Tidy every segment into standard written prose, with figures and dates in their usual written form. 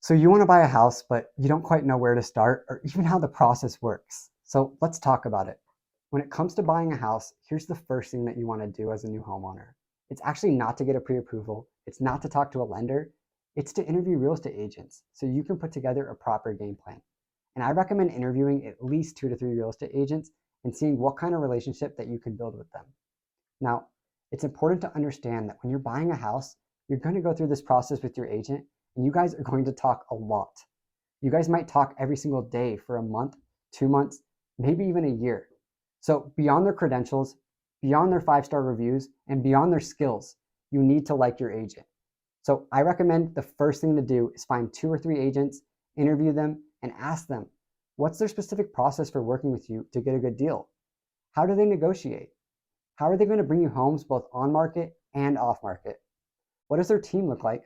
So you want to buy a house, but you don't quite know where to start or even how the process works. So let's talk about it. When it comes to buying a house, here's the first thing that you want to do as a new homeowner. It's actually not to get a pre-approval. It's not to talk to a lender. It's to interview real estate agents so you can put together a proper game plan. And I recommend interviewing at least 2 to 3 real estate agents and seeing what kind of relationship that you can build with them. Now, it's important to understand that when you're buying a house, you're going to go through this process with your agent and you guys are going to talk a lot. You guys might talk every single day for a month, 2 months, maybe even a year. So beyond their credentials, beyond their 5-star reviews, and beyond their skills, you need to like your agent. So I recommend the first thing to do is find 2 or 3 agents, interview them, and ask them, what's their specific process for working with you to get a good deal? How do they negotiate? How are they going to bring you homes both on market and off market? What does their team look like?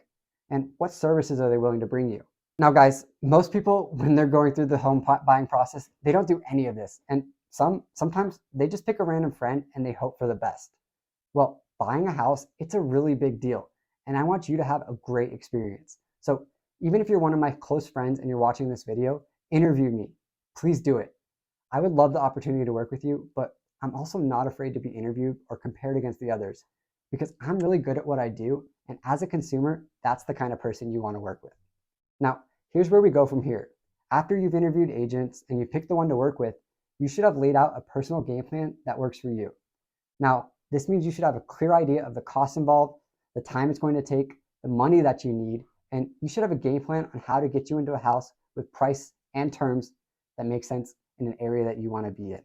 And what services are they willing to bring you? Now, guys, most people, when they're going through the home buying process, they don't do any of this. And sometimes they just pick a random friend and they hope for the best. Well, buying a house, it's a really big deal. And I want you to have a great experience. So even if you're one of my close friends and you're watching this video, interview me. Please do it. I would love the opportunity to work with you, but I'm also not afraid to be interviewed or compared against the others because I'm really good at what I do. And as a consumer, that's the kind of person you want to work with. Now, here's where we go from here. After you've interviewed agents and you pick the one to work with, you should have laid out a personal game plan that works for you. Now, this means you should have a clear idea of the costs involved, the time it's going to take, the money that you need, and you should have a game plan on how to get you into a house with price and terms that make sense in an area that you want to be in.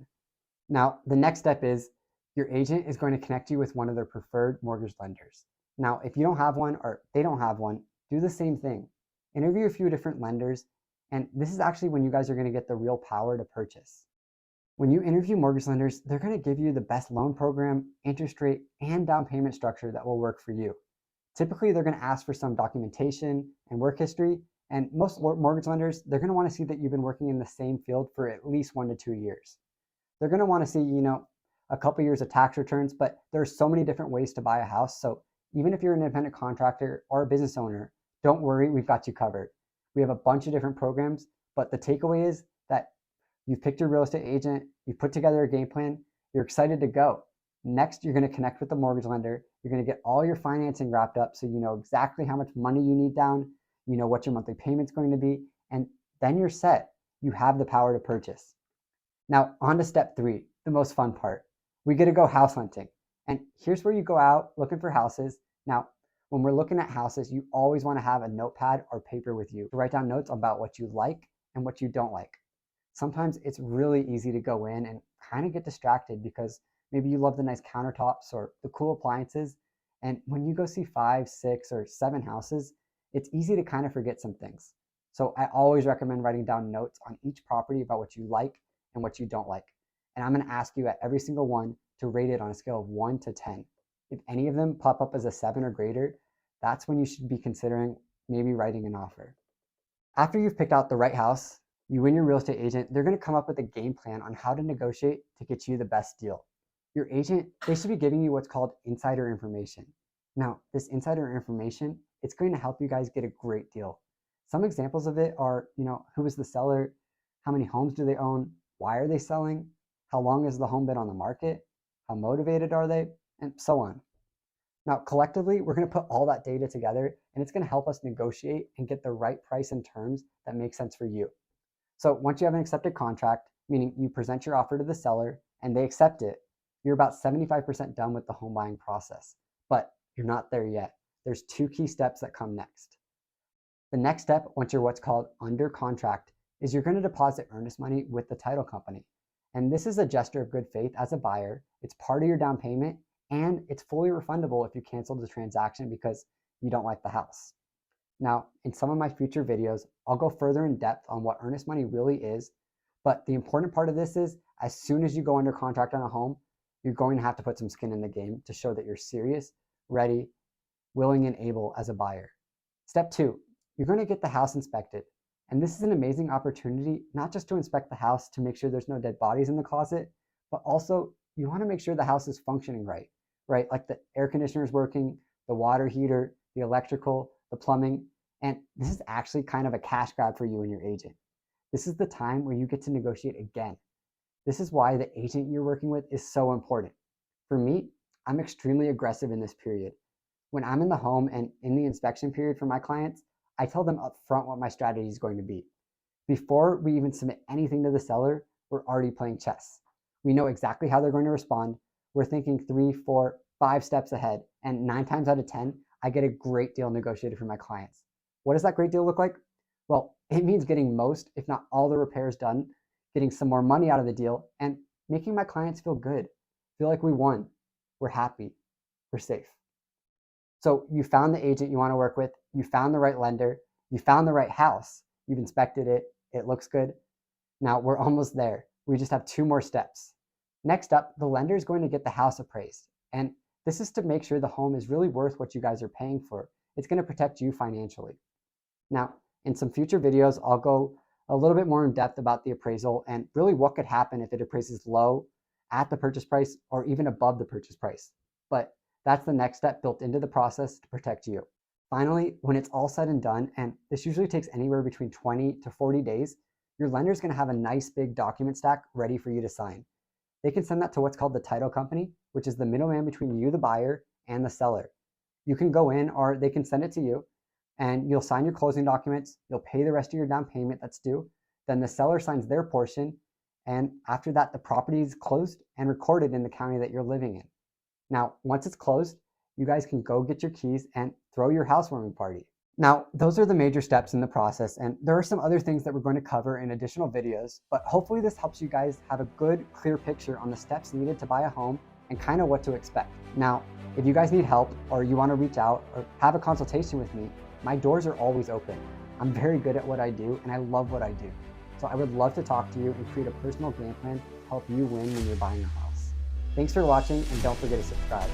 Now, the next step is your agent is going to connect you with one of their preferred mortgage lenders. Now, if you don't have one or they don't have one, do the same thing. Interview a few different lenders, and this is actually when you guys are going to get the real power to purchase. When you interview mortgage lenders, they're going to give you the best loan program, interest rate, and down payment structure that will work for you. Typically, they're going to ask for some documentation and work history, and most mortgage lenders, they're going to want to see that you've been working in the same field for at least 1 to 2 years. They're going to want to see, a couple years of tax returns, but there's so many different ways to buy a house. So even if you're an independent contractor or a business owner, don't worry, we've got you covered. We have a bunch of different programs, but the takeaway is that you've picked your real estate agent, you've put together a game plan, you're excited to go. Next, you're going to connect with the mortgage lender. You're going to get all your financing wrapped up so you know exactly how much money you need down, you know what your monthly payment's going to be, and then you're set. You have the power to purchase. Now, on to step 3, the most fun part. We get to go house hunting. And here's where you go out looking for houses. Now, when we're looking at houses, you always want to have a notepad or paper with you to write down notes about what you like and what you don't like. Sometimes it's really easy to go in and kind of get distracted because maybe you love the nice countertops or the cool appliances. And when you go see 5, 6, or 7 houses, it's easy to kind of forget some things. So I always recommend writing down notes on each property about what you like and what you don't like. And I'm going to ask you at every single one to rate it on a scale of 1 to 10. If any of them pop up as a 7 or greater, that's when you should be considering maybe writing an offer. After you've picked out the right house, you and your real estate agent, they're going to come up with a game plan on how to negotiate to get you the best deal. Your agent, they should be giving you what's called insider information. Now, this insider information, it's going to help you guys get a great deal. Some examples of it are, who is the seller? How many homes do they own? Why are they selling? How long has the home been on the market? How motivated are they? And so on. Now, collectively, we're going to put all that data together and it's going to help us negotiate and get the right price and terms that make sense for you. So once you have an accepted contract, meaning you present your offer to the seller and they accept it, you're about 75% done with the home buying process. But you're not there yet. There's 2 key steps that come next. The next step, once you're what's called under contract, is you're going to deposit earnest money with the title company. And this is a gesture of good faith as a buyer. It's part of your down payment and it's fully refundable if you cancel the transaction because you don't like the house. Now, in some of my future videos, I'll go further in depth on what earnest money really is, but the important part of this is as soon as you go under contract on a home, you're going to have to put some skin in the game to show that you're serious, ready, willing, and able as a buyer. Step 2, you're going to get the house inspected. And this is an amazing opportunity, not just to inspect the house to make sure there's no dead bodies in the closet, but also you want to make sure the house is functioning right? Like the air conditioner is working, the water heater, the electrical, the plumbing, And this is actually kind of a cash grab for you and your agent. This is the time where you get to negotiate again. This is why the agent you're working with is so important. For me, I'm extremely aggressive in this period. When I'm in the home and in the inspection period for my clients, I tell them up front what my strategy is going to be. Before we even submit anything to the seller, we're already playing chess. We know exactly how they're going to respond. We're thinking 3, 4, 5 steps ahead, and 9 times out of 10, I get a great deal negotiated for my clients. What does that great deal look like? Well, it means getting most, if not all, the repairs done, getting some more money out of the deal, and making my clients feel good, feel like we won, we're happy, we're safe. So you found the agent you want to work with, you found the right lender, you found the right house, you've inspected it, it looks good. Now we're almost there. We just have 2 more steps. Next up, the lender is going to get the house appraised. And this is to make sure the home is really worth what you guys are paying for. It's going to protect you financially. Now, in some future videos, I'll go a little bit more in depth about the appraisal and really what could happen if it appraises low at the purchase price or even above the purchase price. But that's the next step built into the process to protect you. Finally, when it's all said and done, and this usually takes anywhere between 20 to 40 days, your lender is going to have a nice big document stack ready for you to sign. They can send that to what's called the title company, which is the middleman between you, the buyer, and the seller. You can go in, or they can send it to you, and you'll sign your closing documents. You'll pay the rest of your down payment that's due. Then the seller signs their portion, and after that, the property is closed and recorded in the county that you're living in. Now, once it's closed, you guys can go get your keys and throw your housewarming party. Now, those are the major steps in the process, and there are some other things that we're going to cover in additional videos, but hopefully this helps you guys have a good, clear picture on the steps needed to buy a home and kind of what to expect. Now, if you guys need help or you want to reach out or have a consultation with me, my doors are always open. I'm very good at what I do, and I love what I do. So I would love to talk to you and create a personal game plan to help you win when you're buying a house. Thanks for watching, and don't forget to subscribe.